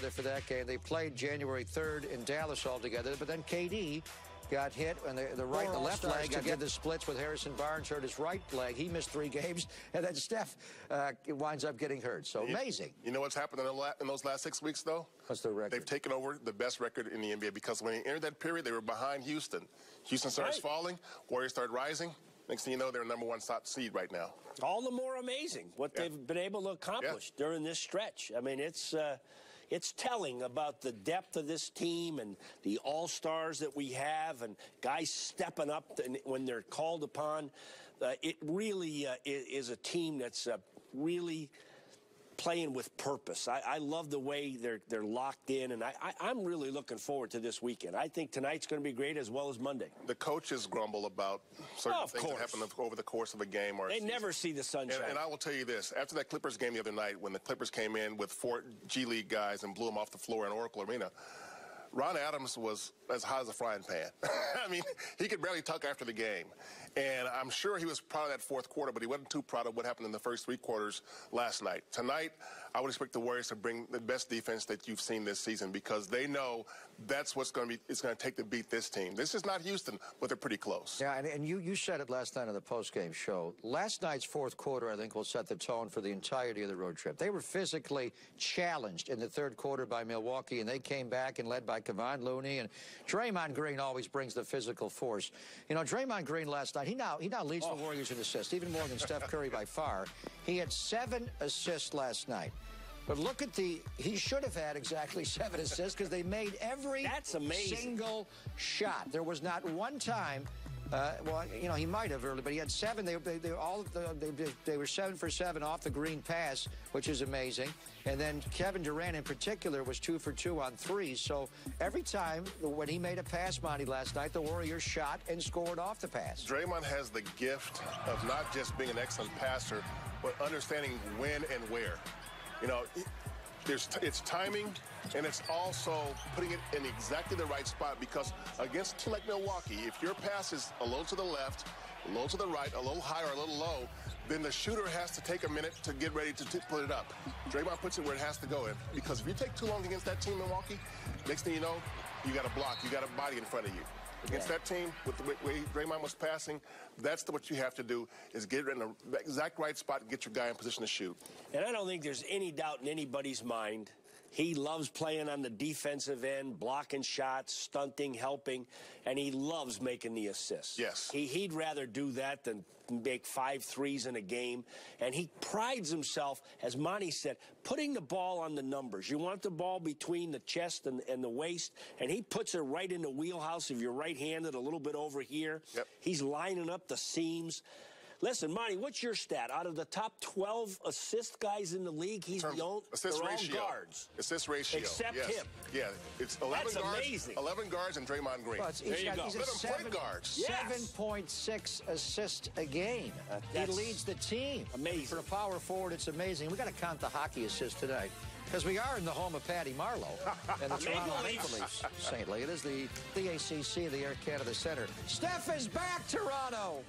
together for that game. They played January 3rd in Dallas all together, but then KD got hit, and the right and the left leg did the splits with Harrison Barnes, hurt his right leg. He missed 3 games, and then Steph winds up getting hurt. So amazing. You know what's happened in those last 6 weeks, though? What's the record? They've taken over the best record in the NBA because when they entered that period, they were behind Houston. Houston starts falling, Warriors start rising. Next thing you know, they're number 1 seed right now. All the more amazing what they've been able to accomplish during this stretch. I mean, it's telling about the depth of this team and the all-stars that we have and guys stepping up when they're called upon. It really is a team that's really playing with purpose. I love the way they're locked in, and I'm really looking forward to this weekend. I think tonight's going to be great as well as Monday. The coaches grumble about certain things that happen over the course of a game or a season. They never see the sunshine. And I will tell you this, after that Clippers game the other night, when the Clippers came in with 4 G League guys and blew them off the floor in Oracle Arena, Ron Adams was as hot as a frying pan. I mean, he could barely talk after the game. And I'm sure he was proud of that 4th quarter, but he wasn't too proud of what happened in the first 3 quarters last night. Tonight, I would expect the Warriors to bring the best defense that you've seen this season because they know that's what's going to take to beat this team. This is not Houston, but they're pretty close. Yeah, and you said it last night on the postgame show. Last night's 4th quarter, I think, will set the tone for the entirety of the road trip. They were physically challenged in the 3rd quarter by Milwaukee, and they came back and led by Kevon Looney. And Draymond Green always brings the physical force. You know, Draymond Green last night, he now leads the Warriors in assists, even more than Steph Curry by far. He had 7 assists last night. But look at he should have had exactly 7 assists because they made every single shot. There was not one time, well, you know, he might have early, but he had 7. They were 7 for 7 off the green pass, which is amazing. And then Kevin Durant in particular was 2 for 2 on 3s. So every time when he made a pass, Monty, last night, the Warriors shot and scored off the pass. Draymond has the gift of not just being an excellent passer, but understanding when and where. You know, it's timing, and it's also putting it in exactly the right spot because against a team like Milwaukee, if your pass is a little to the left, a little to the right, a little high or a little low, then the shooter has to take a minute to get ready to put it up. Draymond puts it where it has to go in because if you take too long against that team, Milwaukee, next thing you know, you got a block, you got a body in front of you. Against that team, with the way Draymond was passing, that's what you have to do, is get it in the exact right spot and get your guy in position to shoot. And I don't think there's any doubt in anybody's mind. He loves playing on the defensive end, blocking shots, stunting, helping, and he loves making the assists. Yes. He'd rather do that than make 5 threes in a game. And he prides himself, as Monty said, putting the ball on the numbers. You want the ball between the chest and the waist, and he puts it right in the wheelhouse if you're right-handed, a little bit over here. Yep. He's lining up the seams. Listen, Monty, what's your stat? Out of the top 12 assist guys in the league, he's the only guards. Assist ratio. Except him. Yeah, it's 11 That's guards. amazing. 11 guards and Draymond Green. Well, there you go. He's 11 point guards. 7.6 assists a game. He leads the team. Amazing. For a power forward, it's amazing. We got to count the hockey assists today because we are in the home of Patty Marlowe and the Toronto Maple Leafs. St. Louis. It is the ACC, the Air Canada Center. Steph is back, Toronto.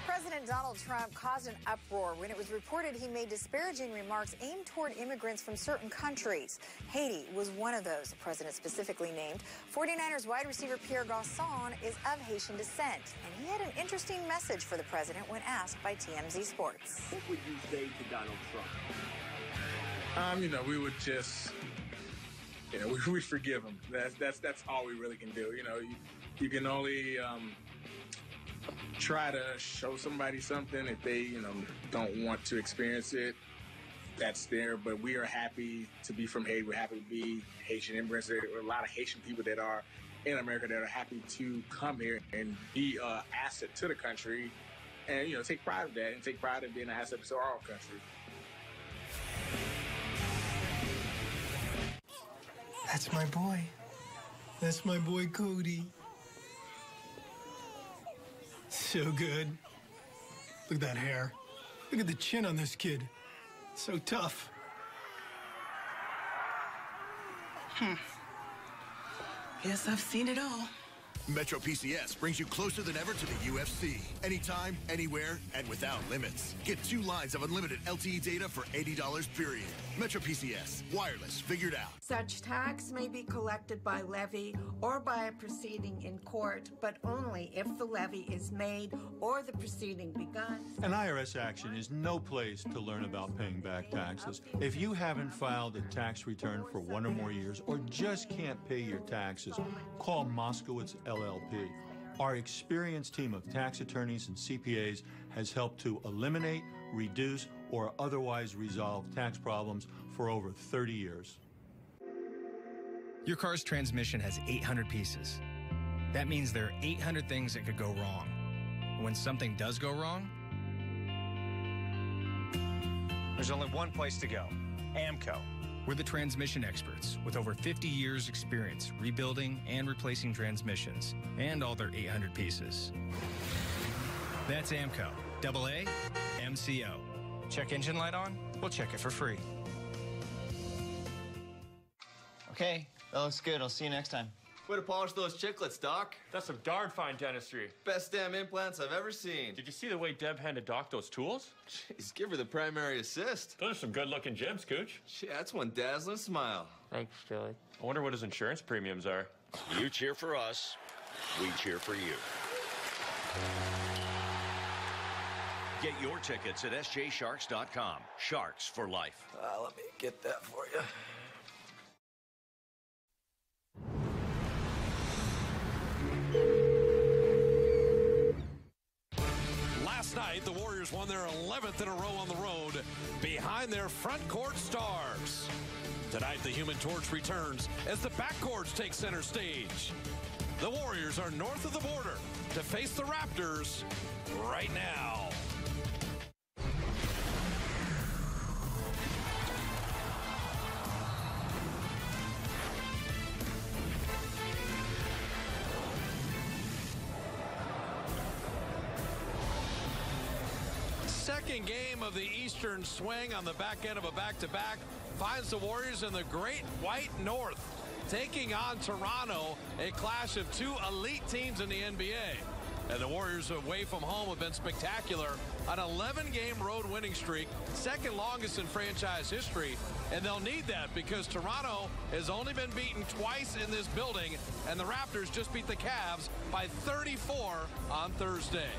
President Donald Trump caused an uproar when it was reported he made disparaging remarks aimed toward immigrants from certain countries. Haiti was one of those the president specifically named. 49ers wide receiver Pierre Garçon is of Haitian descent, and he had an interesting message for the president when asked by TMZ Sports. What would you say to Donald Trump? You know, we would just, you know, we forgive him. That's all we really can do. You know, you can only try to show somebody something if they, you know, don't want to experience it. That's there, but we are happy to be from Haiti. We're happy to be Haitian immigrants. There are a lot of Haitian people that are in America that are happy to come here and be an asset to the country and, you know, take pride in that and take pride in being an asset to our country. That's my boy. That's my boy, Cody. So good. Look at that hair. Look at the chin on this kid. So tough. Guess I've seen it all. Metro PCS brings you closer than ever to the UFC. Anytime, anywhere, and without limits. Get 2 lines of unlimited LTE data for $80 period. Metro PCS. Wireless. Figured out. Such tax may be collected by levy or by a proceeding in court, but only if the levy is made or the proceeding begun. An IRS action is no place to learn about paying back taxes. If you haven't filed a tax return for 1 or more years or just can't pay your taxes, call Moskowitz LLP. Our experienced team of tax attorneys and CPAs has helped to eliminate, reduce, or otherwise resolve tax problems for over 30 years. Your car's transmission has 800 pieces. That means there are 800 things that could go wrong. When something does go wrong, there's only one place to go, AMCO. We're the transmission experts with over 50 years experience rebuilding and replacing transmissions and all their 800 pieces. That's AMCO, AA, MCO. Check engine light on? We'll check it for free. Okay, that looks good. I'll see you next time. Way to polish those chiclets, Doc. That's some darn fine dentistry. Best damn implants I've ever seen. Did you see the way Deb handed Doc those tools? Jeez, give her the primary assist. Those are some good-looking jibs, Cooch. Yeah, that's one dazzling smile. Thanks, Joey. I wonder what his insurance premiums are. You cheer for us, we cheer for you. Get your tickets at sjsharks.com. Sharks for life. Let me get that for you. Last night, the Warriors won their 11th in a row on the road behind their front court stars. Tonight, the Human Torch returns as the backcourts take center stage. The Warriors are north of the border to face the Raptors right now. Second game of the Eastern swing on the back end of a back-to-back finds the Warriors in the Great White North taking on Toronto, a clash of 2 elite teams in the NBA. And the Warriors away from home have been spectacular. An 11-game road winning streak, second longest in franchise history. And they'll need that because Toronto has only been beaten twice in this building, and the Raptors just beat the Cavs by 34 on Thursday.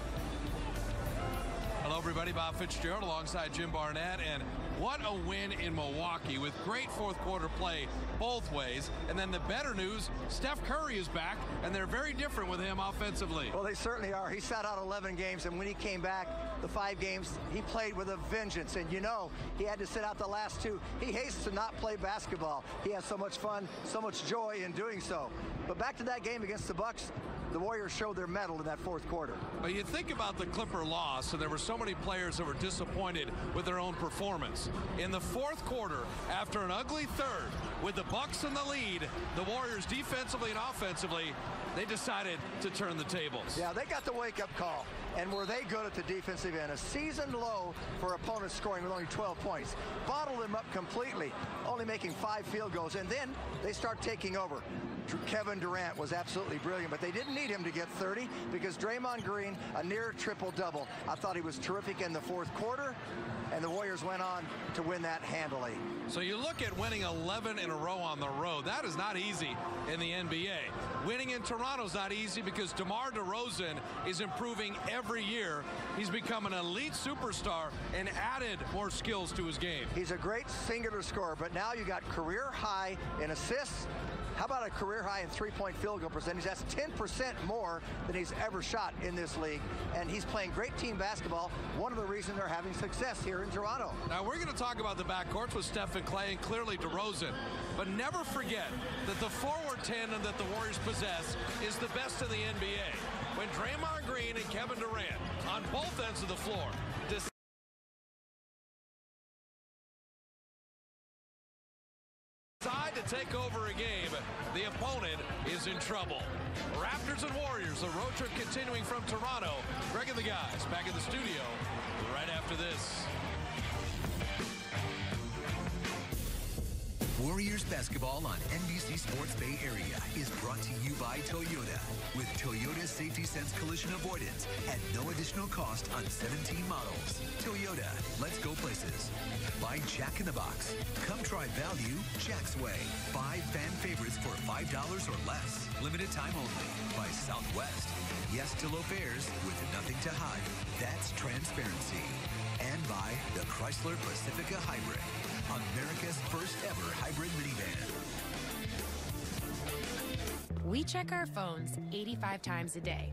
Hello, everybody. Bob Fitzgerald alongside Jim Barnett. And what a win in Milwaukee with great fourth quarter play both ways. And then the better news, Steph Curry is back, and they're very different with him offensively. Well, they certainly are. He sat out 11 games, and when he came back, the 5 games, he played with a vengeance. And you know, he had to sit out the last 2. He hates to not play basketball. He has so much fun, so much joy in doing so. But back to that game against the Bucks, the Warriors showed their mettle in that fourth quarter. But you think about the Clipper loss, and there were so many players that were disappointed with their own performance. In the fourth quarter, after an ugly third, with the Bucks in the lead, the Warriors defensively and offensively, they decided to turn the tables. Yeah, they got the wake-up call. And were they good at the defensive end? A season low for opponents scoring with only 12 points. Bottled them up completely, only making 5 field goals. And then they start taking over. Kevin Durant was absolutely brilliant, but they didn't need him to get 30 because Draymond Green, a near triple-double. I thought he was terrific in the fourth quarter, and the Warriors went on to win that handily. So you look at winning 11 in a row on the road. That is not easy in the NBA. Winning in Toronto is not easy because DeMar DeRozan is improving every year. He's become an elite superstar and added more skills to his game. He's a great singular scorer, but now you got career high in assists. How about a career high in three-point field goal percentage? That's 10% more than he's ever shot in this league. And he's playing great team basketball. One of the reasons they're having success here in Toronto. Now, we're going to talk about the backcourts with Steph and Clay and clearly DeRozan. But never forget that the forward tandem that the Warriors possess is the best in the NBA. When Draymond Green and Kevin Durant on both ends of the floor decide to take over a game, the opponent is in trouble. Raptors and Warriors, the road trip continuing from Toronto. Greg and the guys back in the studio right after this. Warriors back. basketball on NBC Sports Bay Area is brought to you by Toyota. With Toyota Safety Sense Collision Avoidance at no additional cost on 17 models. Toyota, let's go places. By Jack in the Box. Come try value Jack's way. 5 fan favorites for $5 or less. Limited time only. By Southwest. Yes to low fares with nothing to hide. That's transparency. And by the Chrysler Pacifica Hybrid. America's first ever hybrid minivan. We check our phones 85 times a day.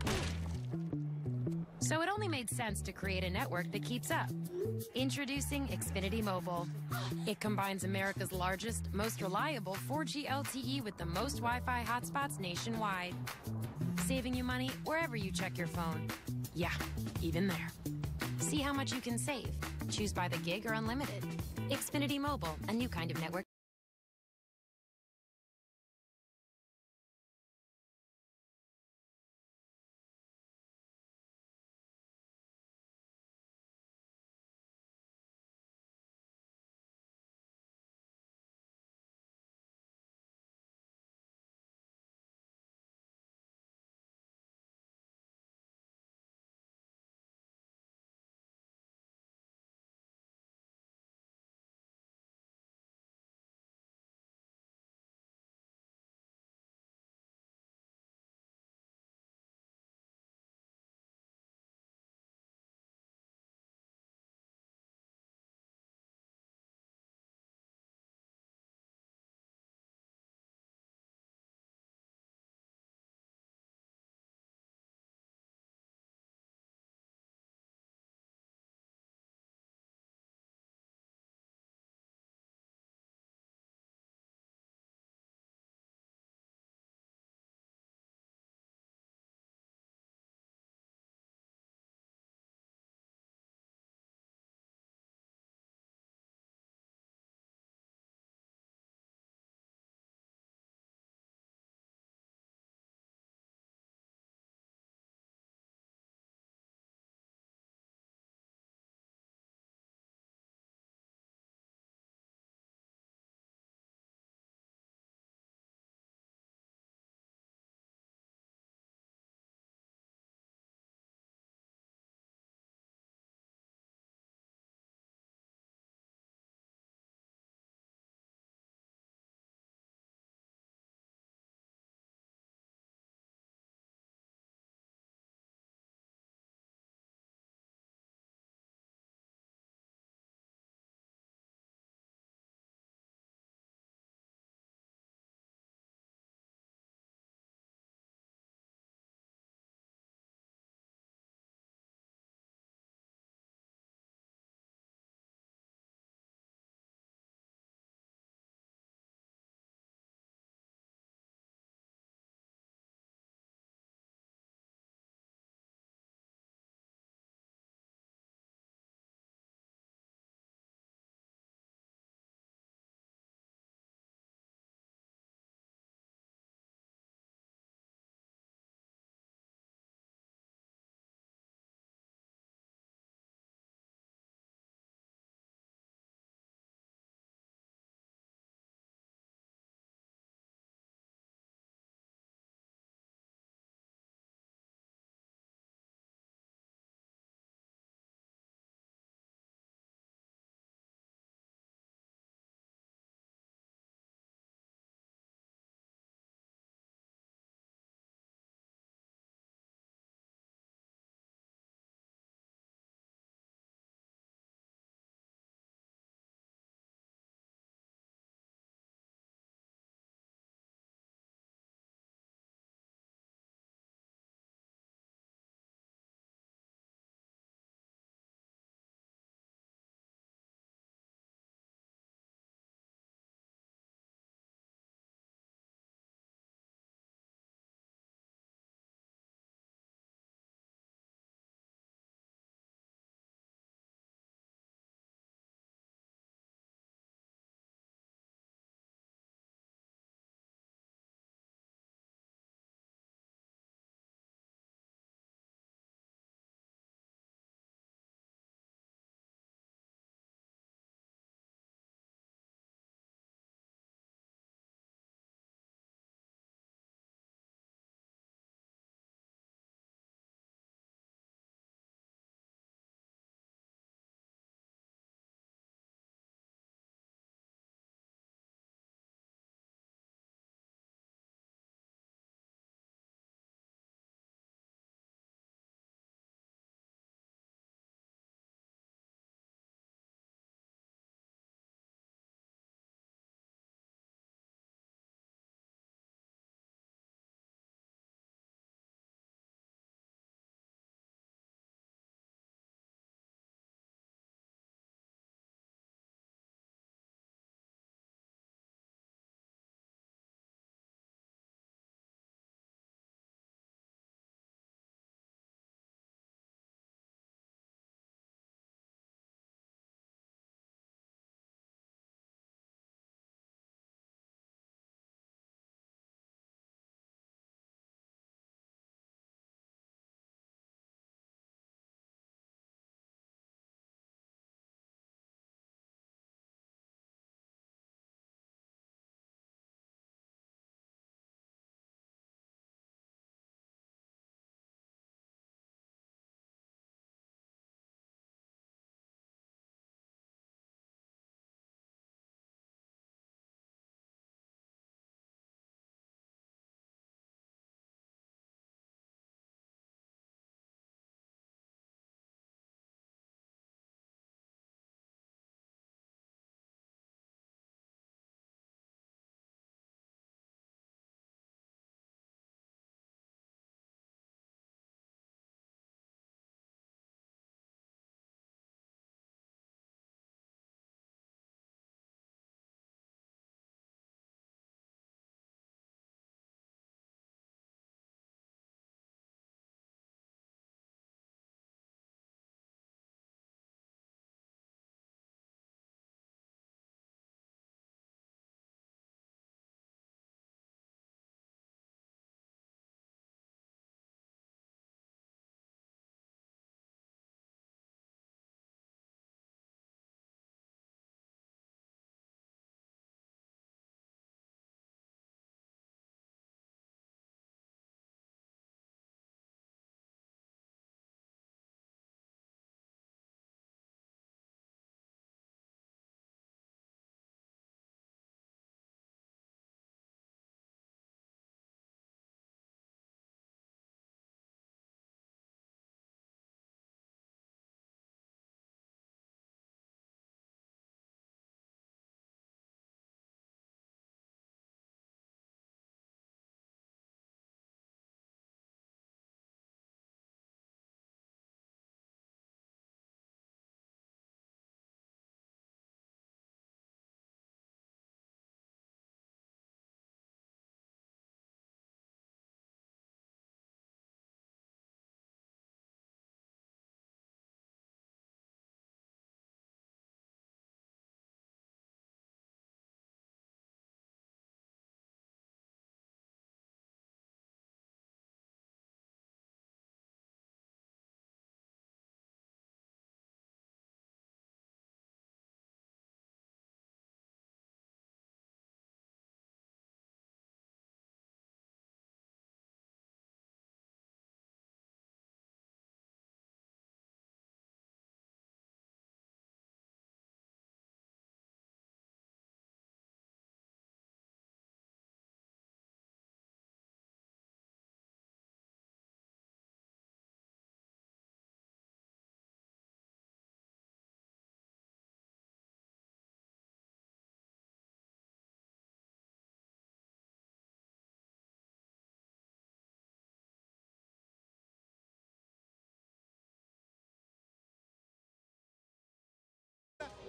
So it only made sense to create a network that keeps up. Introducing Xfinity Mobile. It combines America's largest, most reliable 4G LTE with the most Wi-Fi hotspots nationwide. Saving you money wherever you check your phone. Yeah, even there. See how much you can save. Choose by the gig or unlimited. Xfinity Mobile, a new kind of network.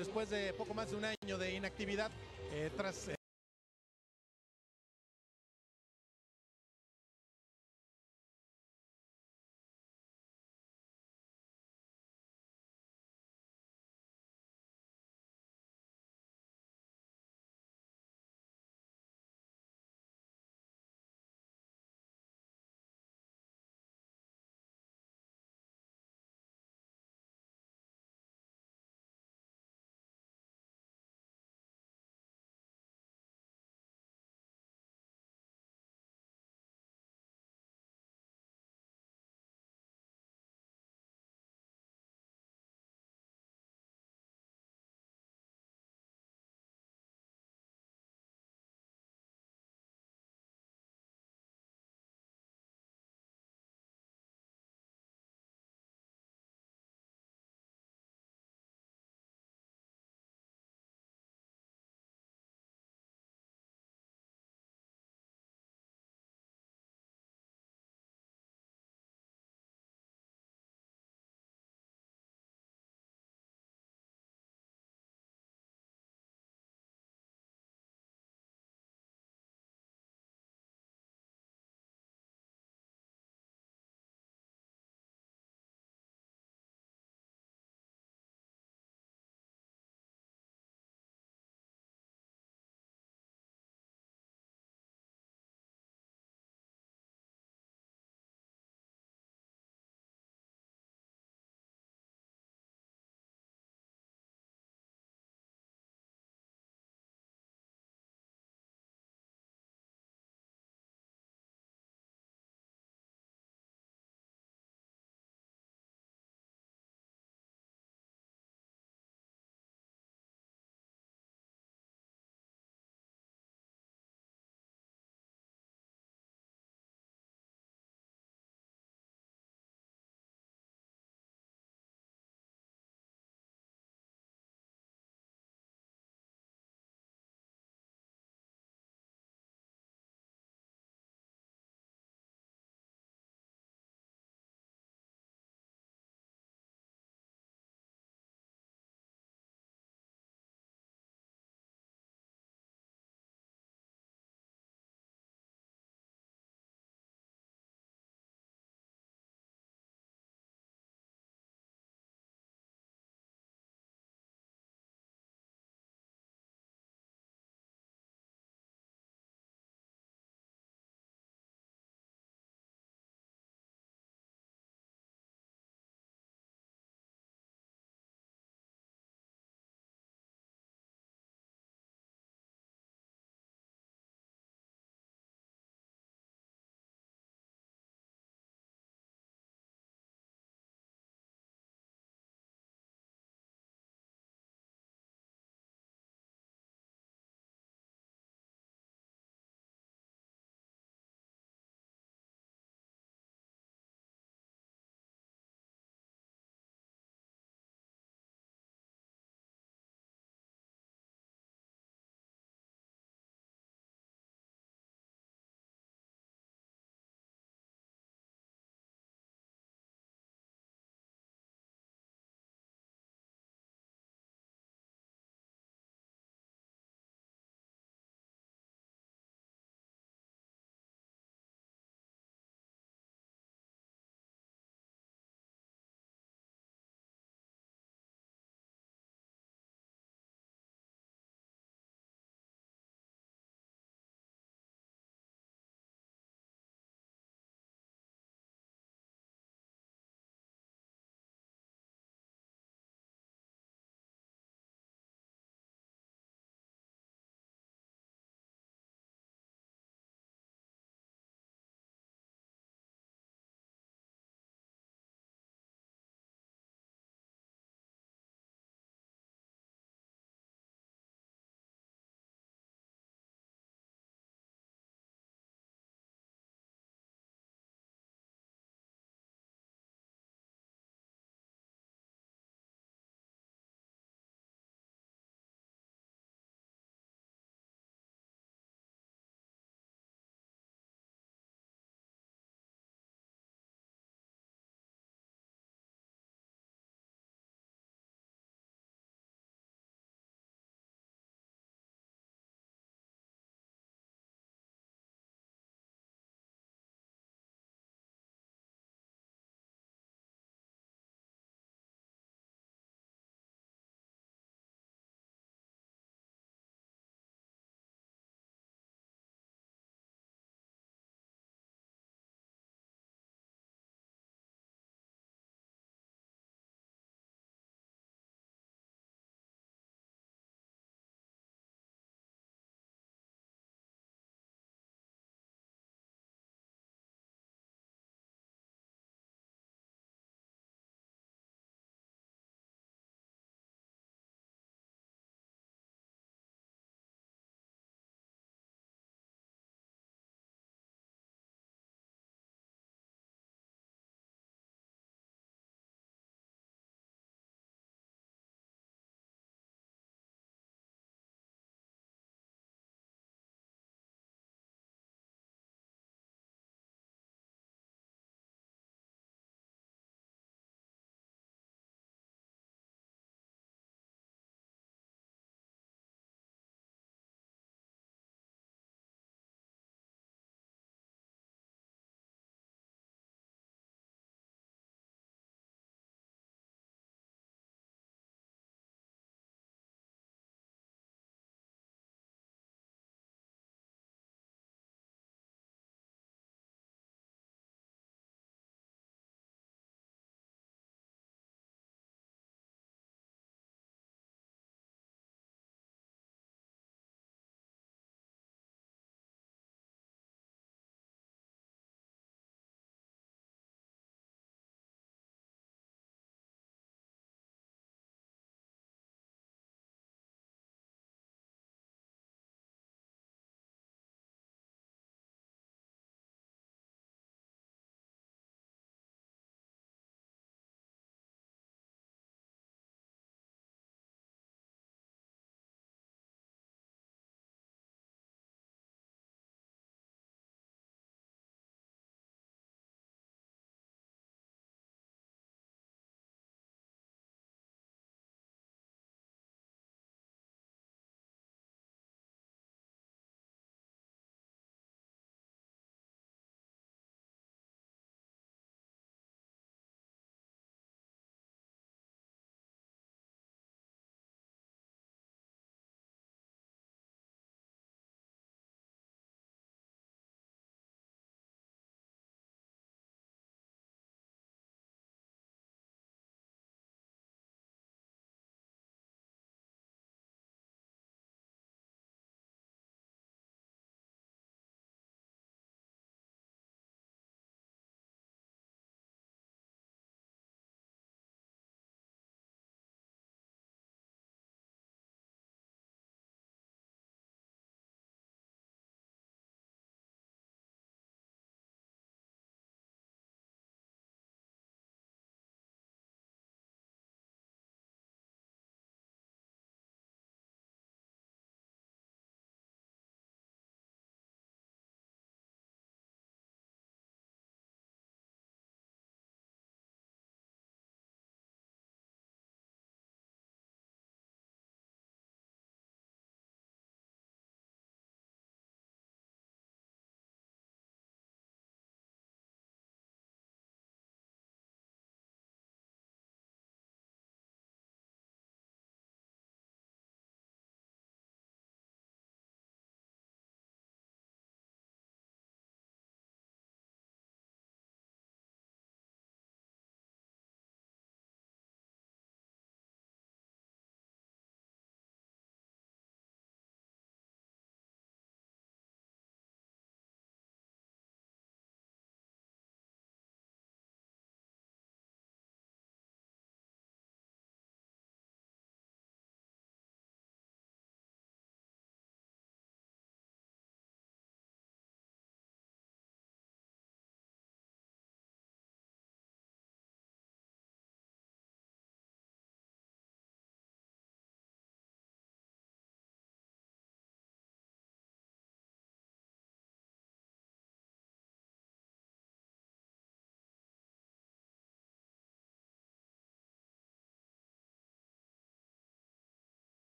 después de poco más de un año de inactividad tras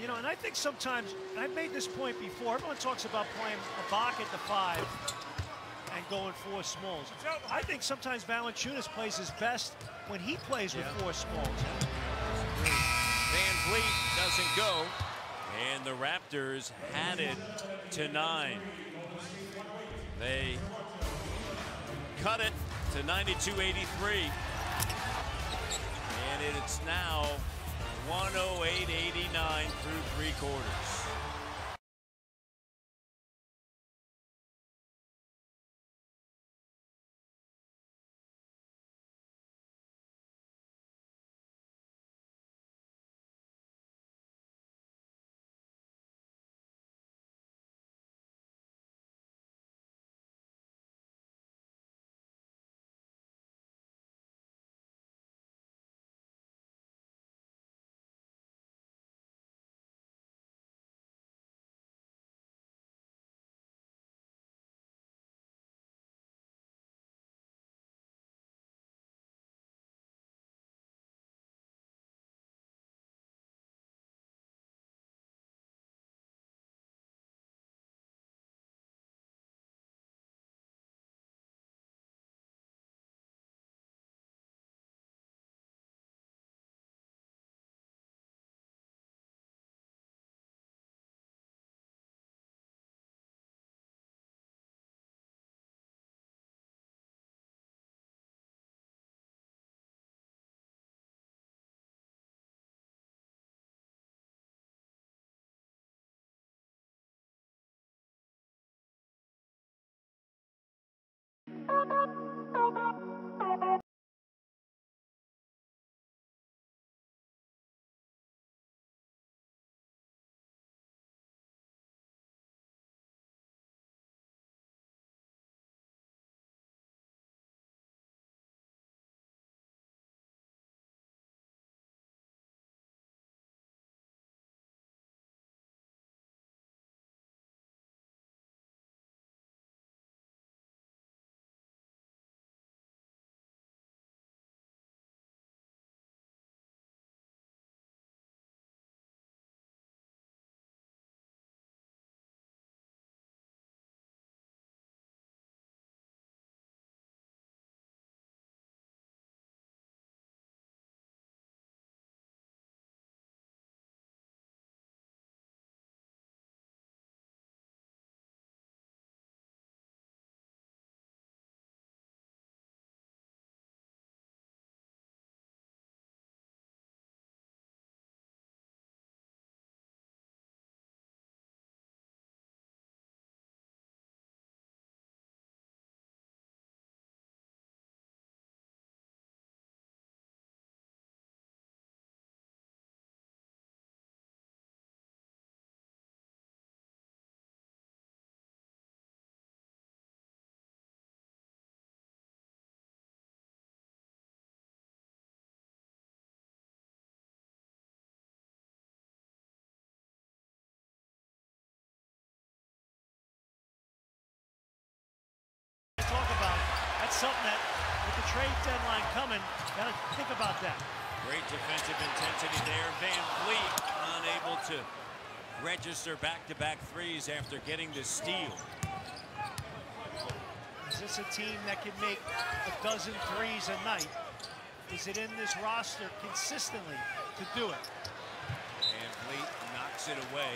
You know, and I think sometimes, and I've made this point before, everyone talks about playing a Bach at the 5 and going 4 smalls. I think sometimes Valanciunas plays his best when he plays with 4 smalls. Van Vliet doesn't go, and the Raptors had it to 9. They cut it to 92-83, and it's now 108-89 through 3 quarters. Talk about that's something that with the trade deadline coming, gotta think about that. Great defensive intensity there. Van Vliet unable to register back-to-back threes after getting the steal. Is this a team that can make a dozen threes a night? Is it in this roster consistently to do it? Van Vliet knocks it away.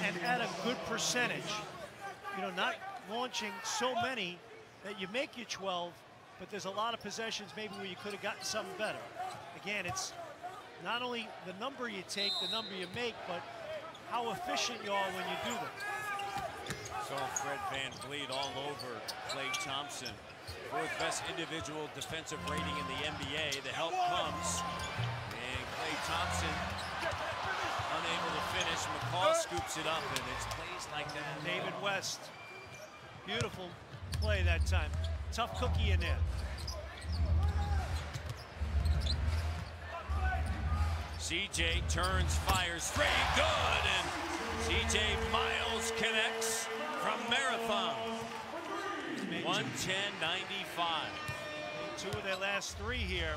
And at a good percentage. You know, not launching so many that you make your 12, but there's a lot of possessions maybe where you could have gotten something better. Again, it's not only the number you take, the number you make, but how efficient you are when you do them. So Fred Van Vliet all over Klay Thompson. 4th best individual defensive rating in the NBA. The help comes, and Klay Thompson unable to finish. McCall scoops it up, and it's plays like that. David West, beautiful play that time. Tough cookie in there. CJ turns, fires straight, good, and CJ Miles connects from Marathon. 110-95. 2 of their last 3 here.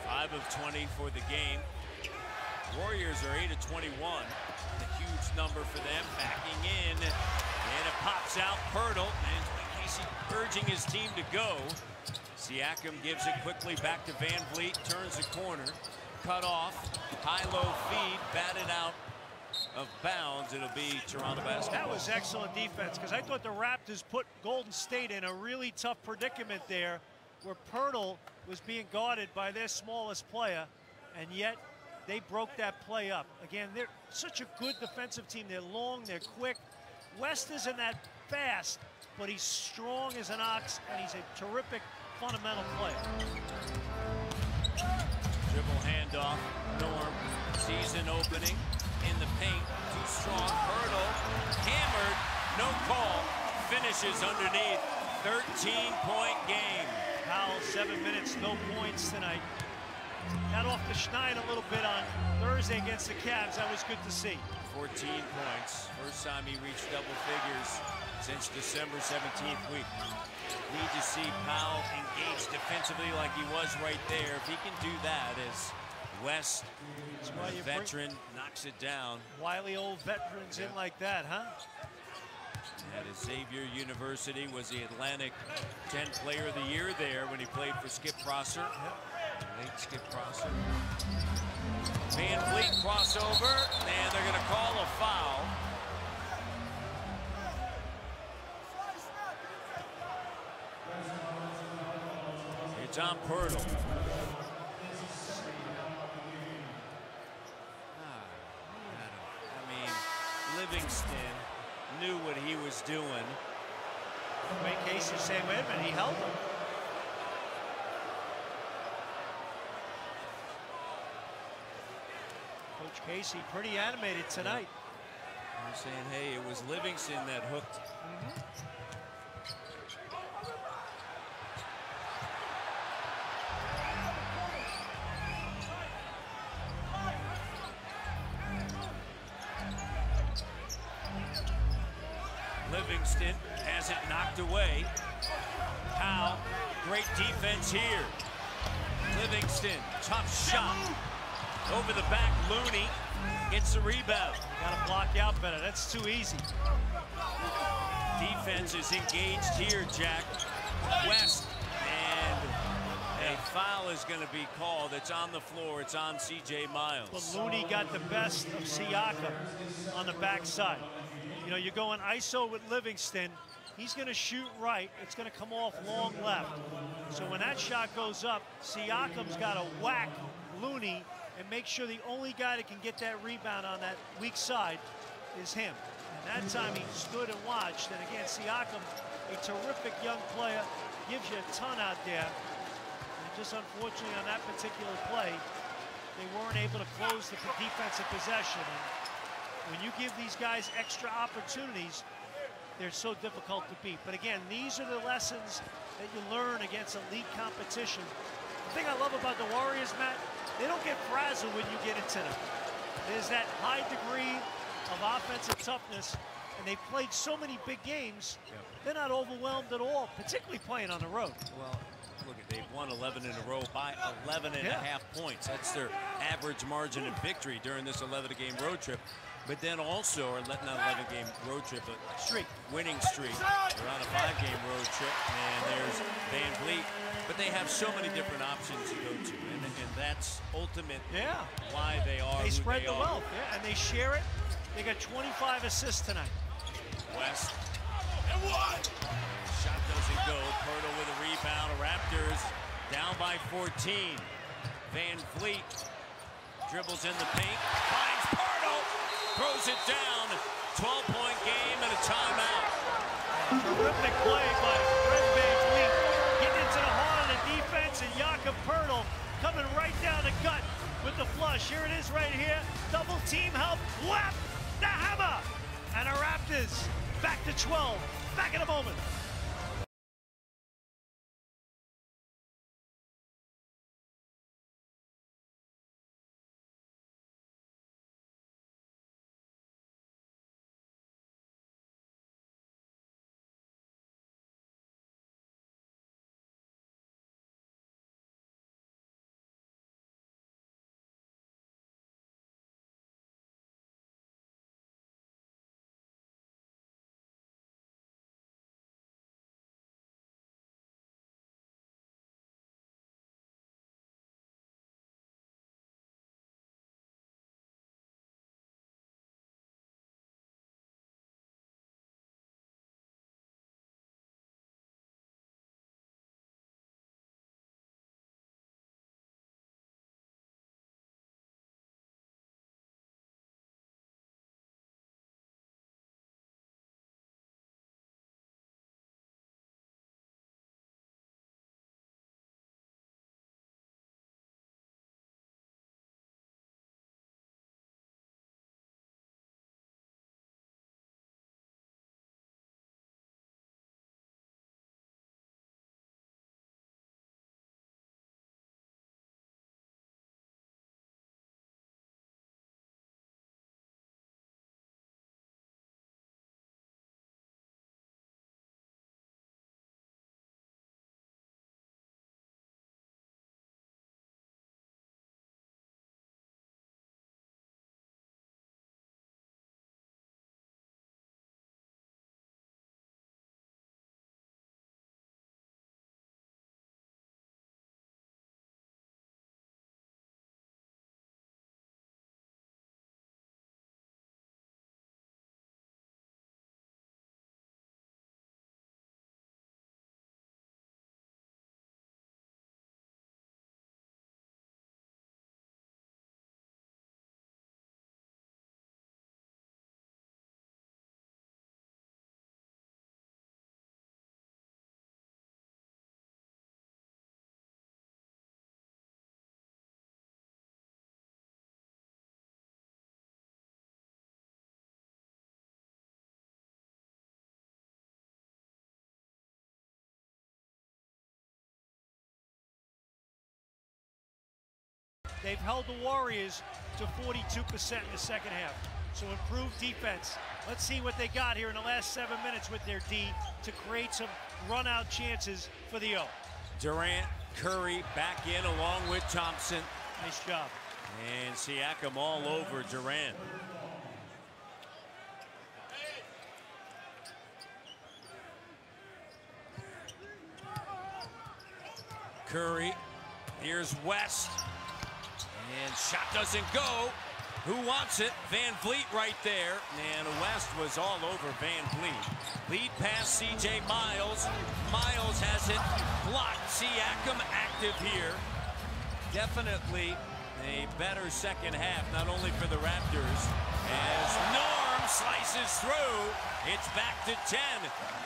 5 of 20 for the game. Warriors are 8 of 21. A huge number for them. Backing in. And it pops out. Pirtle. And Casey urging his team to go. Siakam gives it quickly back to Van Vliet. Turns the corner. Cut off. High-low feed. Batted out of bounds. It'll be Toronto basketball. That was excellent defense, because I thought the Raptors put Golden State in a really tough predicament there, where Pirtle was being guarded by their smallest player, and yet they broke that play up. Again, they're such a good defensive team. They're long, they're quick. West isn't that fast, but he's strong as an ox, and he's a terrific fundamental player. Dribble handoff. Norm sees an opening in the paint. Too strong. Pirtle hammered. No call. Finishes underneath. 13-point game. Powell, 7 minutes, no points tonight. Got off the schneid a little bit on Thursday against the Cavs. That was good to see. 14 points. First time he reached double figures since December 17th week. Need to see Powell engaged defensively like he was right there. If he can do that as West, the veteran, knocks it down. Wily old veterans in like that, huh? At Xavier University, was the Atlantic 10 Player of the Year there when he played for Skip Prosser. Late Skip Prosser. Van Vliet crossover, and they're going to call a foul. It's on Pirtle. I mean, Livingston knew what he was doing. Wayne Casey saying, wait a minute, he held him. Coach Casey pretty animated tonight. I'm saying, hey, it was Livingston that hooked. Livingston has it knocked away. Powell, great defense here. Livingston, tough shot. Over the back, Looney gets the rebound. Got to block out better. That's too easy. Defense is engaged here, Jack. West, and a foul is going to be called. It's on the floor. It's on C.J. Miles. But Looney got the best of Siakam on the backside. You know, you're going ISO with Livingston. He's going to shoot right. It's going to come off long left. So when that shot goes up, Siakam's got to whack Looney and make sure the only guy that can get that rebound on that weak side is him. And that time he stood and watched. And again, Siakam, a terrific young player, gives you a ton out there. And just unfortunately on that particular play, they weren't able to close the defensive possession. And when you give these guys extra opportunities, they're so difficult to beat. But again, these are the lessons that you learn against elite competition. The thing I love about the Warriors, Matt, they don't get frazzled when you get into them. There's that high degree of offensive toughness, and they've played so many big games, they're not overwhelmed at all, particularly playing on the road. Well, look, they've won 11 in a row by 11 and a half points. That's their average margin of victory during this 11-game road trip. But then also, or not 11-game road trip, but winning streak. They're on a 5-game road trip, and there's Van Vliet. But they have so many different options to go to, and that's ultimate why they are They spread who they the are. wealth, and they share it. They got 25 assists tonight. West. Shot doesn't go. Pirtle with a rebound. Raptors down by 14. Van Vliet dribbles in the paint. Finds Pirtle. Throws it down. 12-point game and a timeout. Terrific play by Fred Van Vliet. Getting into the heart of the defense, and Jakob Pirtle coming right down the gut with the flush. Here it is right here. Double team help. Whap! The hammer! And the Raptors back to 12. Back in a moment. they've held the Warriors to 42% in the second half. So improved defense. Let's see what they got here in the last 7 minutes with their D to create some run-out chances for the O. Durant, Curry back in along with Thompson. Nice job. And Siakam all over Durant. Curry, here's West. And shot doesn't go. Who wants it? Van Vliet right there. And West was all over Van Vliet. Lead pass C.J. Miles. Miles has it blocked. Siakam active here. Definitely a better second half, not only for the Raptors. As Norm slices through, it's back to 10.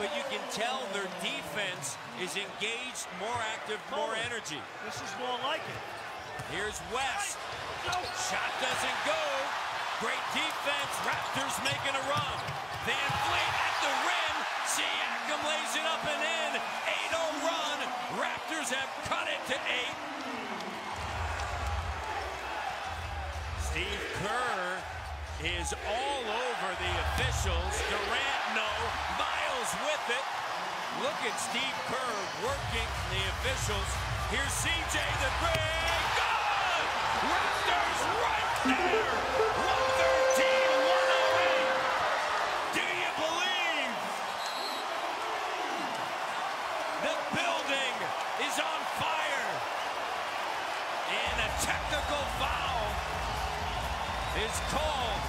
But you can tell their defense is engaged, more active, more energy. This is more like it. Here's West. Shot doesn't go. Great defense. Raptors making a run. Van Vliet at the rim. Siakam lays it up and in. 8-0 run. Raptors have cut it to 8. Steve Kerr is all over the officials. Durant, no. Miles with it. Look at Steve Kerr working the officials. Here's CJ the three. Good! Raptors right there! 113-108. Do you believe? The building is on fire. And a technical foul is called.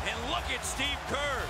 And look at Steve Kerr.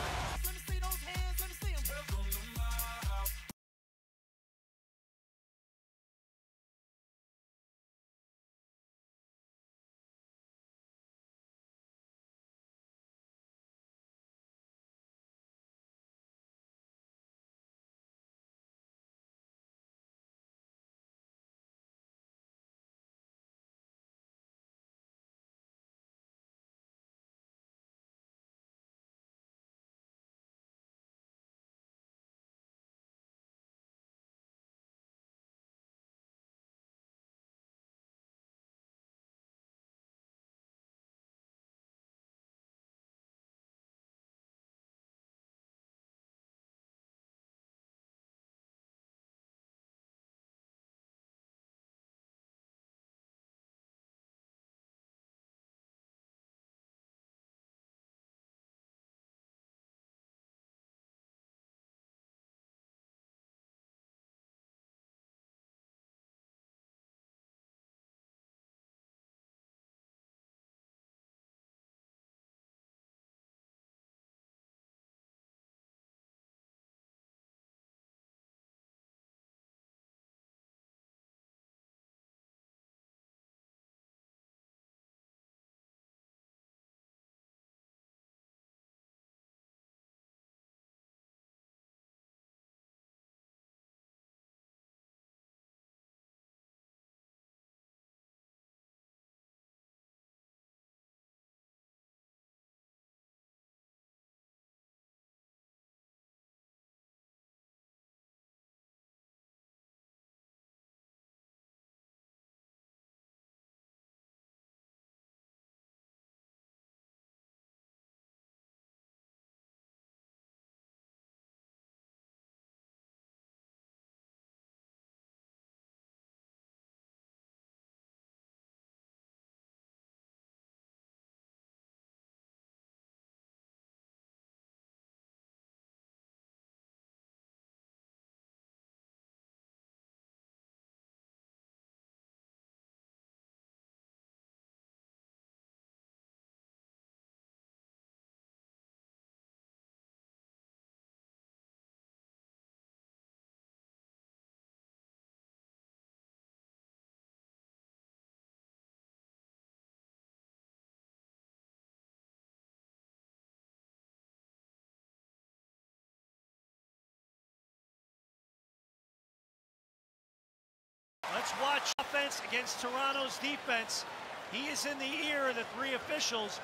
Let's watch offense against Toronto's defense. He is in the ear of the three officials.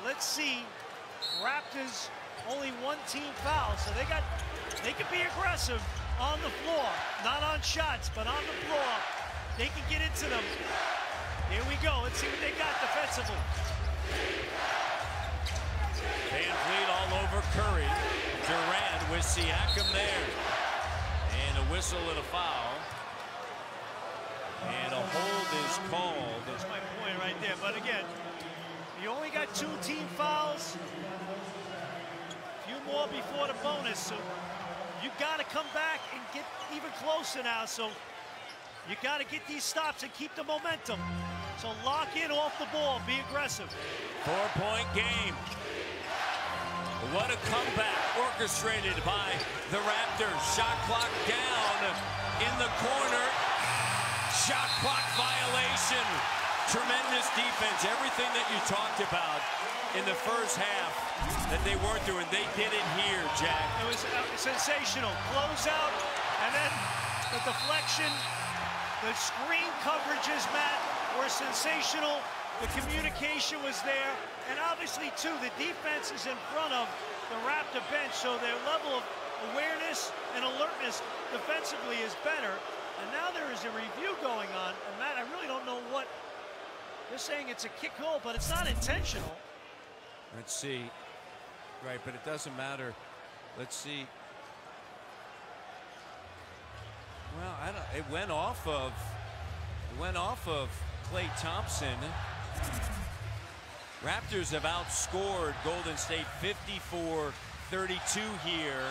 Let's see. Raptors only one team foul, so they can be aggressive on the floor, not on shots, but on the floor. They can get into them. Here we go. Let's see what they got defensively. Van Vliet all over Curry. Durant with Siakam there. And a whistle and a foul. And a hold is called. That's my point right there. But again, you only got 2 team fouls. A few more before the bonus. So you got to come back and get even closer now. So you got to get these stops and keep the momentum. So lock in off the ball. Be aggressive. 4-point game. What a comeback orchestrated by the Raptors. Shot clock down in the corner. Shot clock violation. Tremendous defense. Everything that you talked about in the first half that they weren't doing, they did it here, Jack. It was sensational. Closeout, and then the deflection. The screen coverages, Matt, were sensational. The communication was there. And obviously, too, the defense is in front of the Raptor bench, so their level of awareness and alertness defensively is better. And now there is a review going on. And, Matt, I really don't know what they're saying. It's a kick goal, but it's not intentional. Let's see. Right, but it doesn't matter. Let's see. Well, I don't. It went off of Klay Thompson. Raptors have outscored Golden State 54-32 here.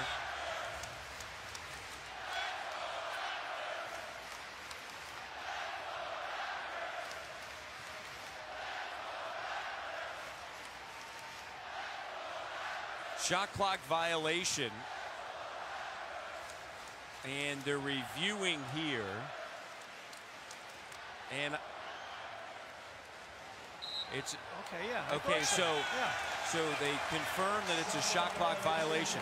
Shot clock violation. And they're reviewing here. And it's okay, yeah. Okay, so they confirm that it's a shot clock violation.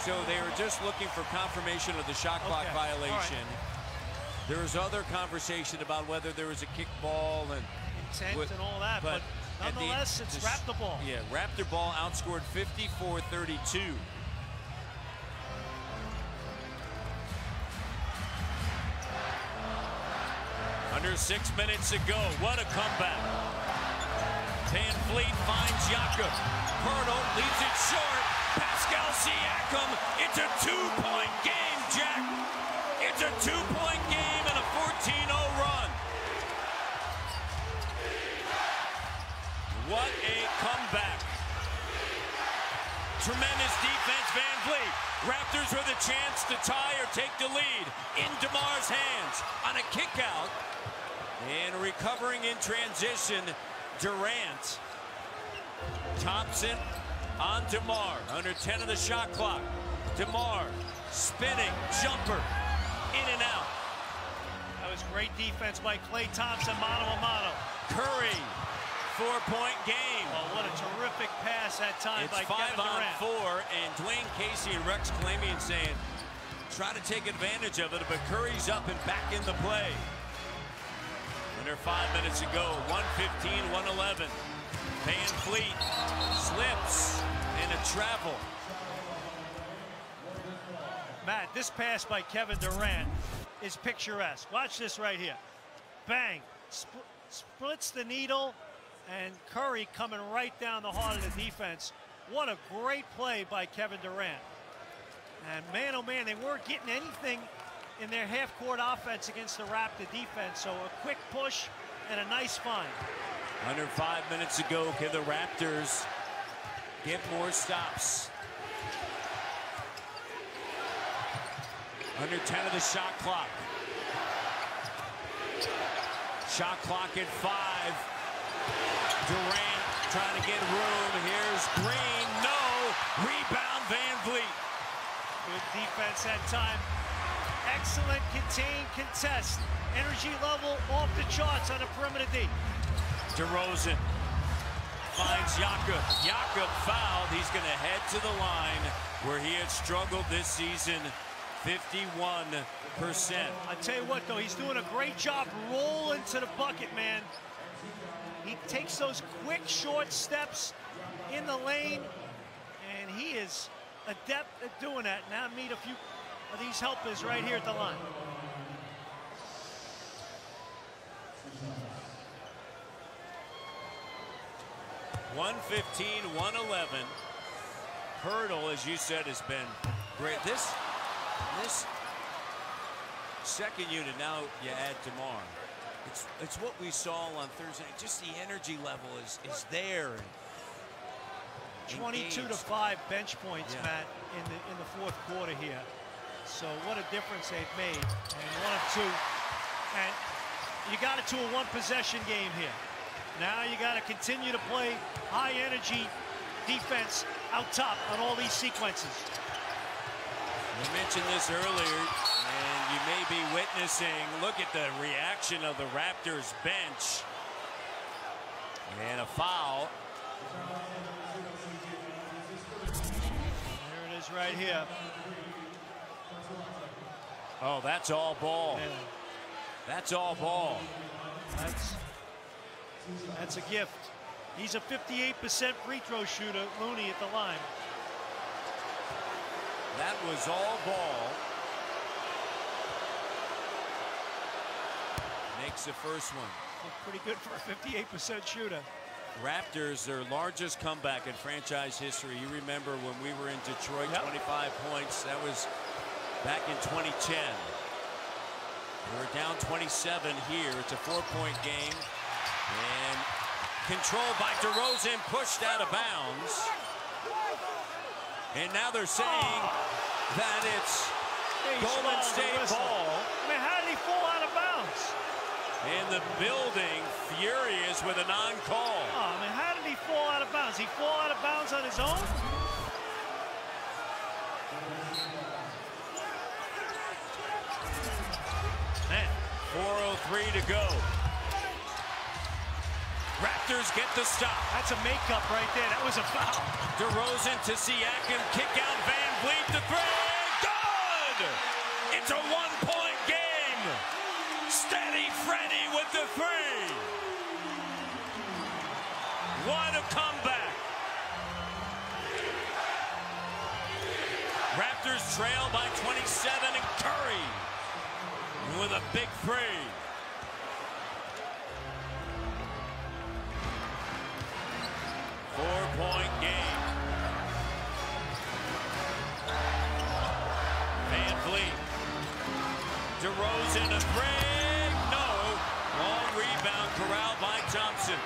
So they were just looking for confirmation of the shot clock violation. Right. There was other conversation about whether there was a kickball and intent and all that, but nonetheless, it's Raptor ball. Yeah, Raptor ball outscored 54-32. Under 6 minutes to go. What a comeback. Van Vliet finds Jakob. Hurdle leaves it short. Pascal Siakam. It's a 2-point game, Jack. It's a 2-point game and a 14-0 run. What a comeback. Tremendous defense, Van Vliet. Raptors with a chance to tie or take the lead in DeMar's hands on a kick out. And recovering in transition, Durant. Thompson on DeMar. Under 10 of the shot clock. DeMar spinning, jumper, in and out. That was great defense by Klay Thompson, mano a mano. Curry, 4-point game. Oh, what a terrific pass that time by Kevin Durant. It's 5-on-4, and Dwayne Casey and Rex Klamian saying, try to take advantage of it, but Curry's up and back in the play. Under 5 minutes to go, 115-111. Van Vliet slips in a travel. Matt, this pass by Kevin Durant is picturesque. Watch this right here. Bang, splits the needle, and Curry coming right down the heart of the defense. What a great play by Kevin Durant. And man, oh man, they weren't getting anything in their half-court offense against the Raptor defense. So a quick push and a nice find. Under 5 minutes to go, can the Raptors get more stops? Under 10 of the shot clock. Shot clock at 5. Durant trying to get room. Here's Green. No. Rebound, Van Vliet. Good defense that time. Excellent contained contest. Energy level off the charts on the perimeter D. DeRozan finds Jakob. Jakob fouled. He's going to head to the line where he had struggled this season. 51%. I tell you what, though, he's doing a great job rolling to the bucket, man. He takes those quick, short steps in the lane, and he is adept at doing that. Now meet a few of these helpers right here at the line. 115-111. Hurdle, as you said, has been great. This second unit, now you add DeMar. It's what we saw on Thursday. Just the energy level is there. 22-5 bench points, Matt, in the fourth quarter here. So what a difference they've made. And 1 of 2. And you got it to a one-possession game here. Now you got to continue to play high-energy defense out top on all these sequences. We mentioned this earlier, and you may be witnessing, look at the reaction of the Raptors bench. And a foul. There it is right here. Oh, that's all ball. Yeah. That's all ball. That's a gift. He's a 58% free throw shooter, Looney at the line. That was all ball. Makes the first one. Looked pretty good for a 58% shooter. Raptors, their largest comeback in franchise history. You remember when we were in Detroit, 25 points. That was back in 2010. We were down 27 here. It's a 4-point game. And controlled by DeRozan, pushed out of bounds. And now they're saying that it's Golden State ball. I mean, how did he fall out of bounds? And the building furious with a non-call. Oh, I mean, how did he fall out of bounds? He fall out of bounds on his own? Man, 4:03 to go. Raptors get the stop. That's a makeup right there. That was a foul. DeRozan to Siakam, kick out Van Vliet, the three. Good! It's a one-point game. Steady Freddy with the three. What a comeback. Raptors trail by 27, and Curry with a big three. Four-point game. Van Vliet. DeRozan a three. No. Long rebound corralled by Thompson.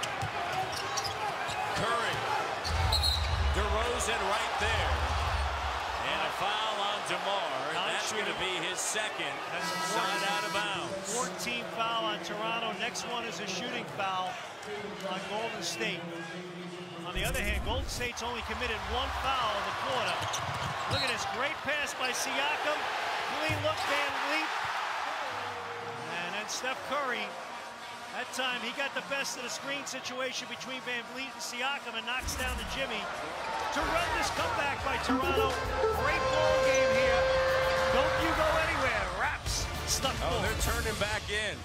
Curry. DeRozan right there. And a foul on DeMar. That's going to be his second. Side out of bounds. 14 foul on Toronto. Next one is a shooting foul on Golden State. On the other hand, Golden State's only committed 1 foul in the quarter. Look at this great pass by Siakam. Clean look, Van Vliet. And then Steph Curry. That time he got the best of the screen situation between Van Vliet and Siakam and knocks down to Jimmy. Tremendous comeback by Toronto. Great ball game here. Don't you go anywhere. Raps stuck. Oh, they're turning back in.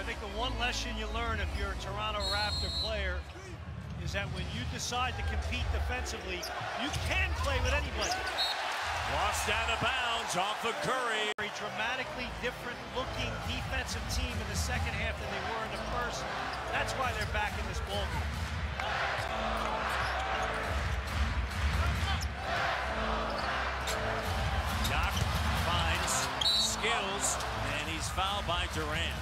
I think the one lesson you learn if you're a Toronto Raptor player is that when you decide to compete defensively, you can play with anybody. Lost out of bounds off of Curry. Very dramatically different looking defensive team in the second half than they were in the first. That's why they're back in this ball game. goes, and he's fouled by Durant.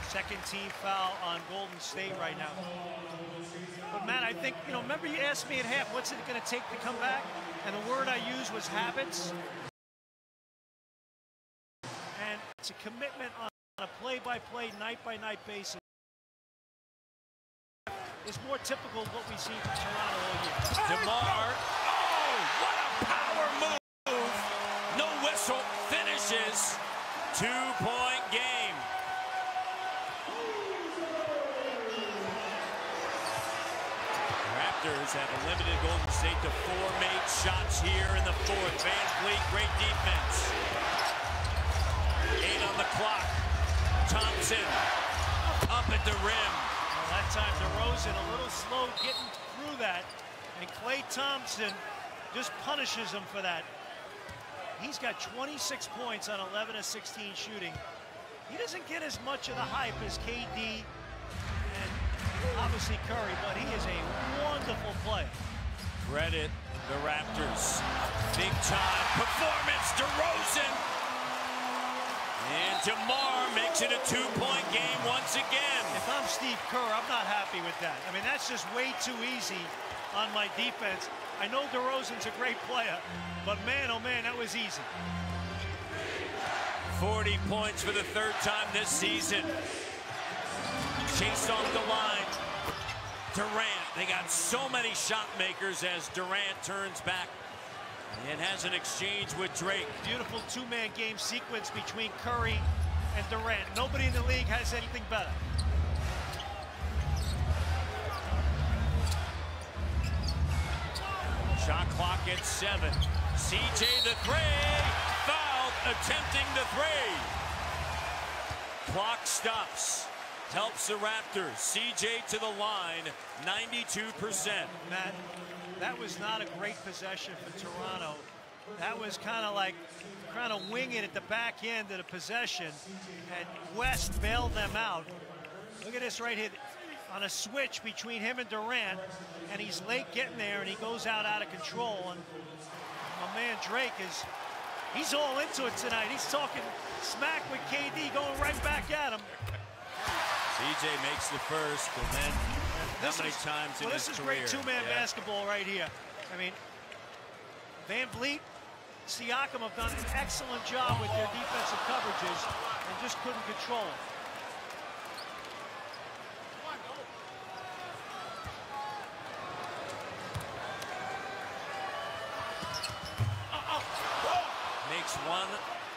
Second team foul on Golden State right now. But Matt, I think, remember you asked me at half, what's it going to take to come back? And the word I used was habits. And it's a commitment on a play-by-play, night-by-night basis. It's more typical of what we've seen from Toronto all year. DeMar, oh, what a power move. No whistle, finishes. 2-point game. Raptors have limited Golden State to 4 made shots here in the fourth. Van Vliet, great defense. 8 on the clock. Thompson up at the rim. Well, that time DeRozan a little slow getting through that, and Klay Thompson just punishes him for that. He's got 26 points on 11 of 16 shooting. He doesn't get as much of the hype as KD and obviously Curry, but he is a wonderful player. Credit the Raptors. Big time performance, DeRozan. And DeMar makes it a 2-point game once again. If I'm Steve Kerr, I'm not happy with that. I mean, that's just way too easy on my defense. I know DeRozan's a great player, but man, oh man, that was easy. 40 points for the 3rd time this season. Chased off the line. Durant, they got so many shot makers as Durant turns back and has an exchange with Drake. Beautiful 2-man game sequence between Curry and Durant. Nobody in the league has anything better. Shot clock at 7. CJ the three. Fouled, attempting the three. Clock stops. Helps the Raptors. CJ to the line, 92%. Matt, that was not a great possession for Toronto. That was kind of like trying to wing it at the back end of the possession, and West bailed them out. Look at this right here. On a switch between him and Durant, and he's late getting there, and he goes out of control. And my man Drake he's all into it tonight. He's talking smack with KD, going right back at him. CJ makes the first, and then how many times in his this is career? Great 2-man basketball right here. I mean, Van Vliet, Siakam have done an excellent job with their defensive coverages and just couldn't control it. Makes 1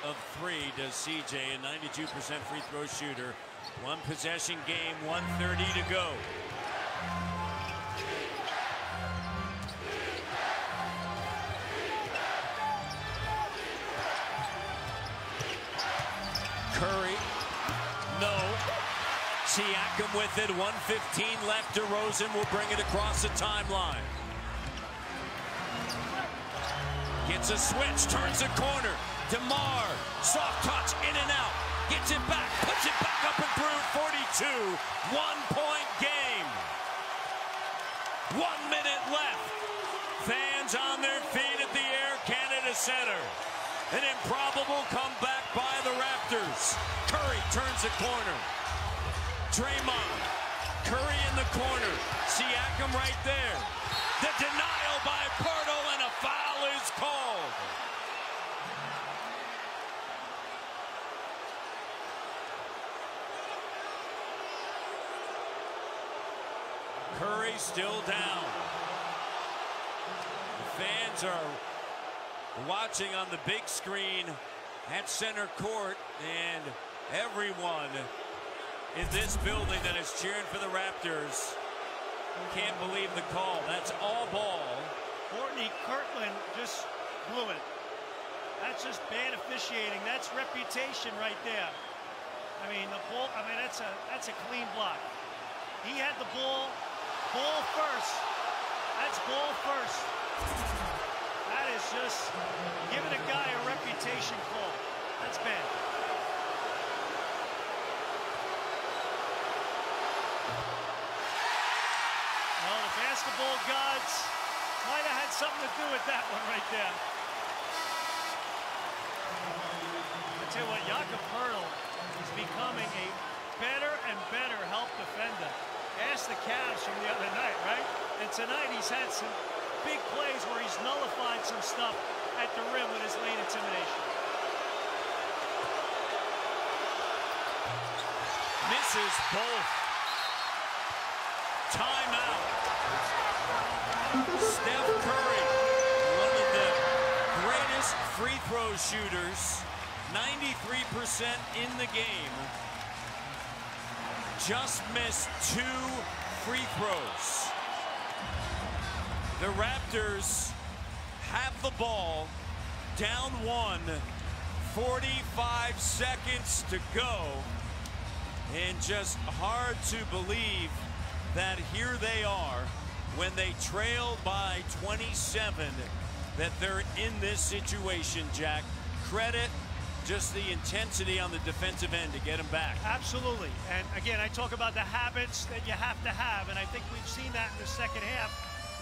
of 3, does CJ, a 92% free throw shooter. 1 possession game, 1:30 to go. Curry, no. Siakam with it, 1:15 left. DeRozan will bring it across the timeline. Gets a switch, turns the corner. DeMar, soft touch, in and out. Gets it back, puts it back up and through. 42, 1-point game. 1 minute left. Fans on their feet at the Air Canada Center. An improbable comeback by the Raptors. Curry turns the corner. Draymond, Curry in the corner. Siakam right there. The denial by Porto, and a foul is called. Curry still down. The fans are watching on the big screen at center court, and everyone in this building that is cheering for the Raptors can't believe the call. That's all ball. Courtney Kirkland just blew it. That's just bad officiating. That's reputation right there. I mean, the ball. I mean, that's a clean block. He had the ball first. That's ball first. That is just giving a guy a reputation call. That's bad. Well, the basketball gods might have had something to do with that one right there. The tell you what, Jakob Poeltl is becoming a better and better help defender. Ask the Cavs from the other night, right? And tonight he's had some big plays where he's nullified some stuff at the rim with his lane intimidation. Misses both. Timeout. Steph Curry, one of the greatest free throw shooters, 93% in the game, just missed 2 free throws. The Raptors have the ball, down 1, 45 seconds to go, and just hard to believe that here they are when they trailed by 27, that they're in this situation, Jack. Credit just the intensity on the defensive end to get them back. Absolutely. And again, I talk about the habits that you have to have, and I think we've seen that in the second half.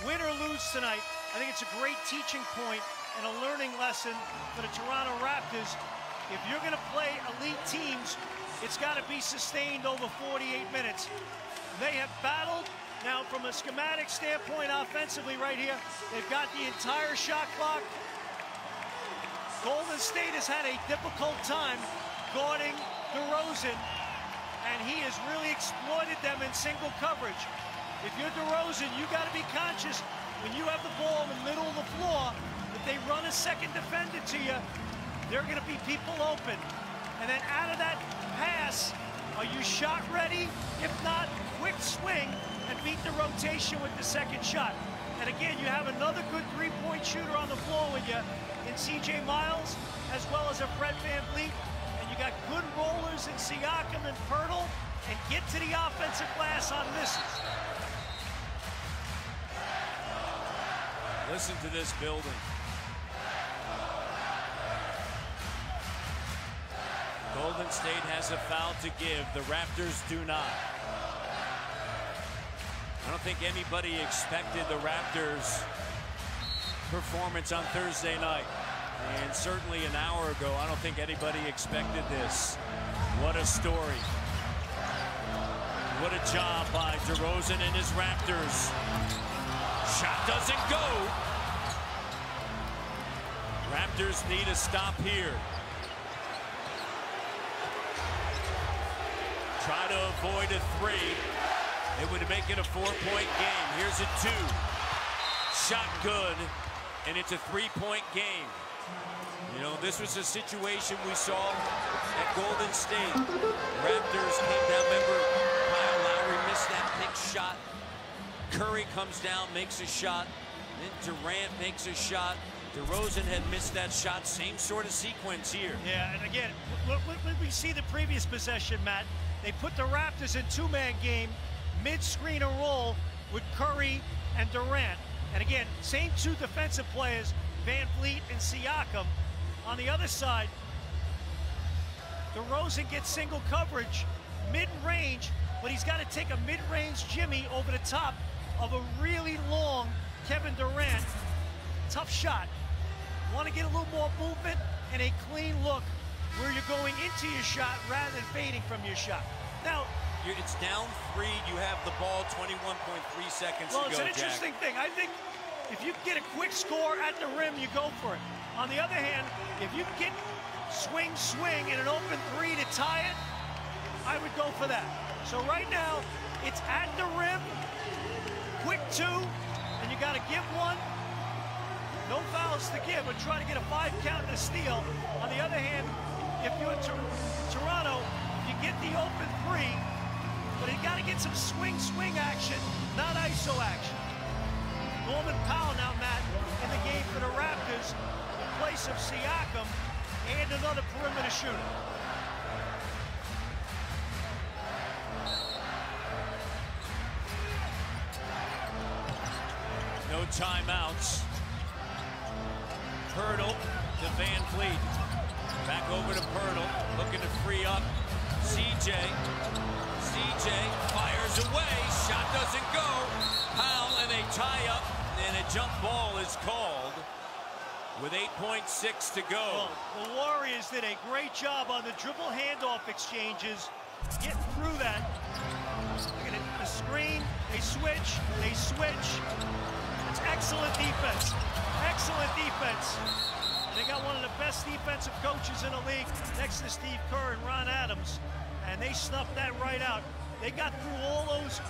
Win or lose tonight, I think it's a great teaching point and a learning lesson for the Toronto Raptors. If you're going to play elite teams, it's got to be sustained over 48 minutes. They have battled. Now, from a schematic standpoint, offensively right here, they've got the entire shot clock. Golden State has had a difficult time guarding DeRozan, and he has really exploited them in single coverage. If you're DeRozan, you got to be conscious when you have the ball in the middle of the floor, if they run a second defender to you, there are going to be people open. And then out of that pass, are you shot ready? If not, quick swing and beat the rotation with the second shot. And again, you have another good three-point shooter on the floor with you in C.J. Miles, as well as a Fred VanVleet. And you got good rollers in Siakam and Poeltl, and get to the offensive glass on misses. Listen to this building. Golden State has a foul to give. The Raptors do not. I don't think anybody expected the Raptors' performance on Thursday night. And certainly an hour ago, I don't think anybody expected this. What a story. What a job by DeRozan and his Raptors. Shot doesn't go. Raptors need a stop here. Try to avoid a 3. It would make it a 4-point game. Here's a 2. Shot good, and it's a 3-point game. You know, this was a situation we saw at Golden State. Raptors came down. Remember, Kyle Lowry missed that big shot. Curry comes down, makes a shot. Then Durant makes a shot. DeRozan had missed that shot. Same sort of sequence here. Yeah, and again, when we see the previous possession, Matt, they put the Raptors in two-man game, mid-screen and roll with Curry and Durant. And again, same 2 defensive players, VanVleet and Siakam. On the other side, DeRozan gets single coverage, mid-range, but he's got to take a mid-range Jimmy over the top of a really long Kevin Durant. Tough shot. Want to get a little more movement and a clean look where you're going into your shot rather than fading from your shot. Now, it's down 3. You have the ball, 21.3 seconds to go, it's an interesting thing. I think if you get a quick score at the rim, you go for it. On the other hand, if you get swing and an open 3 to tie it, I would go for that. So right now, it's at the rim, quick 2, and you got to give 1. No fouls to give, but try to get a 5 count and a steal. On the other hand, if you're in Toronto, you get the open 3, but you got to get some swing action, not ISO action. Norman Powell now, Matt, in the game for the Raptors, in place of Siakam, and another perimeter shooter. No timeouts. Poeltl to VanVleet. Back over to Poeltl, looking to free up CJ. CJ fires away. Shot doesn't go. Powell, and they tie up, and a jump ball is called. with 8.6 to go. Well, the Warriors did a great job on the dribble handoff exchanges, getting through that. Look at it, the screen, they switch. It's excellent defense. Excellent defense. They got one of the best defensive coaches in the league next to Steve Kerr and Ron Adams, and they snuffed that right out. They got through all those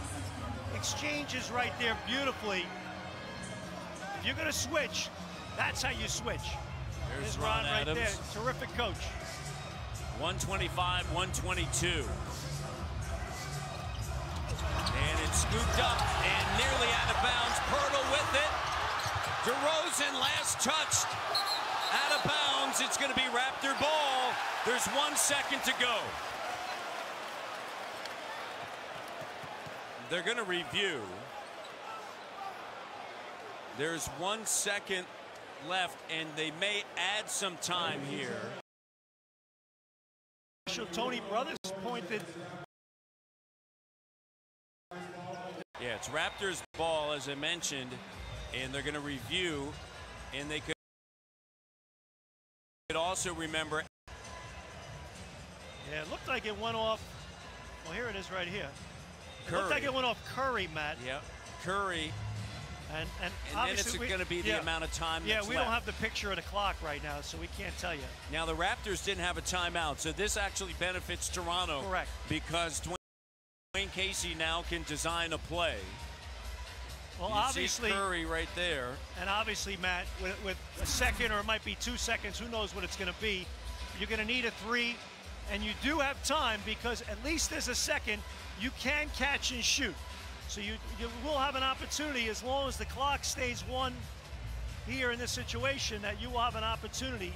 exchanges right there beautifully. If you're going to switch, that's how you switch. There's Ron right Adams. there. Terrific coach. 125, 122. And it's scooped up and nearly out of bounds. Pirtle with it. DeRozan last touched. Out of bounds. It's going to be Raptor ball. There's 1 second to go. They're going to review. There's 1 second left, and they may add some time here. Tony Brothers pointed. Yeah, it's Raptors ball, as I mentioned, and they're going to review, and they could also remember. Yeah, it looked like it went off. Well, here it is right here. It looked Curry. like it went off Curry, Matt. Yep, Curry. And then it's going to be the amount of time Yeah, that's we left. don't have the picture of the clock right now, so we can't tell you. Now, the Raptors didn't have a timeout, so this actually benefits Toronto. Correct. Because Dwayne Casey now can design a play. Well, You obviously, see Curry right there. And obviously, Matt, with a second or it might be 2 seconds, who knows what it's going to be, you're going to need a three, and you do have time because at least there's a second you can catch and shoot. So you will have an opportunity as long as the clock stays one here in this situation that you will have an opportunity.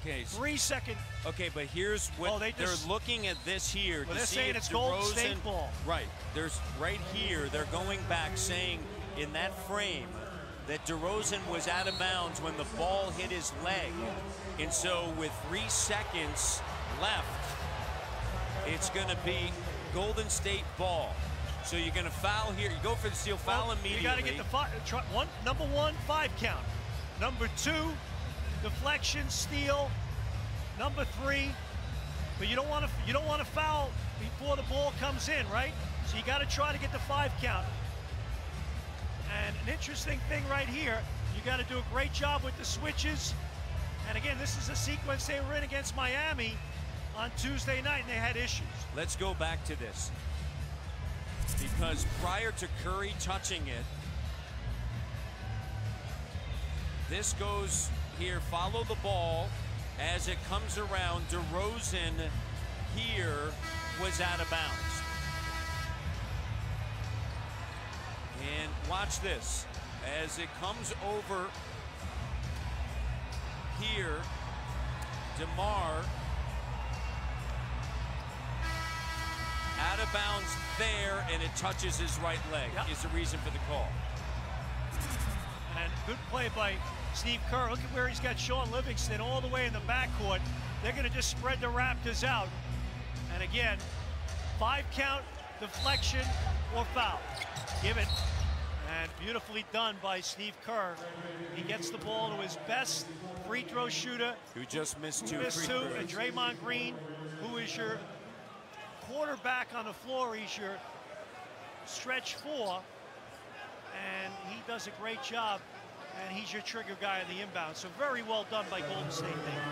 Okay. 3 second. Okay, but here's what they're looking at this here. Well, to they're see saying if it's Golden State DeRozan- ball. Right. There's right here. They're going back saying in that frame that DeRozan was out of bounds when the ball hit his leg. And so with 3 seconds left, it's going to be Golden State ball. So you're going to foul here. You go for the steal, foul immediately. You got to get the number one, 5 count. Number 2, deflection, steal. Number 3, but you don't want to foul before the ball comes in, right? So you got to try to get the 5 count. And an interesting thing right here, you got to do a great job with the switches. And again, this is a sequence they were in against Miami on Tuesday night, and they had issues. Let's go back to this. Because prior to Curry touching it, this goes here, follow the ball as it comes around. DeRozan here was out of bounds. And watch this. As it comes over here, DeMar out of bounds there, and it touches his right leg. Is the reason for the call. And good play by Steve Kerr. Look at where he's got Sean Livingston all the way in the backcourt. They're going to just spread the Raptors out. And again, 5 count, deflection, or foul. Give it. And beautifully done by Steve Kerr. He gets the ball to his best free throw shooter. Who just missed 2 Missed free 2, throws. and Draymond Green, who is your quarterback on the floor. He's your stretch 4, and he does a great job, and he's your trigger guy on the inbound. So very well done by Golden State there.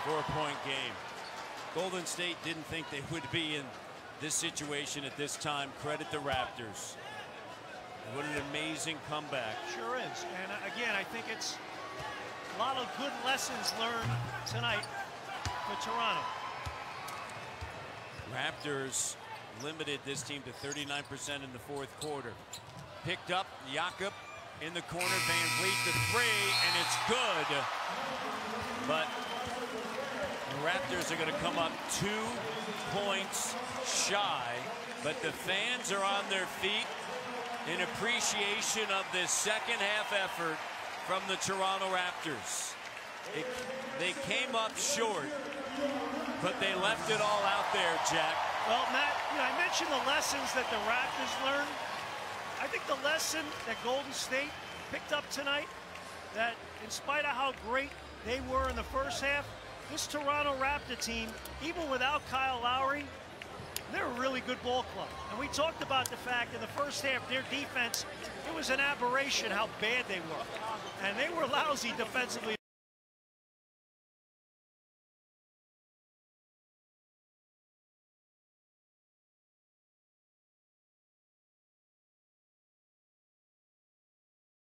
4-point game. Golden State didn't think they would be in this situation at this time. Credit the Raptors. What an amazing comeback. Sure is. And again, I think it's a lot of good lessons learned tonight for Toronto. Raptors limited this team to 39% in the 4th quarter. Picked up Jakob in the corner. Van Vliet the 3, and it's good. But the Raptors are going to come up 2 points shy. But the fans are on their feet in appreciation of this second half effort from the Toronto Raptors. They came up short, but they left it all out there, Jack. Well, Matt, I mentioned the lessons that the Raptors learned. I think the lesson that Golden State picked up tonight, that in spite of how great they were in the first half, this Toronto Raptor team, even without Kyle Lowry, they're a really good ball club. And we talked about the fact in the first half, their defense, it was an aberration how bad they were. And they were lousy defensively.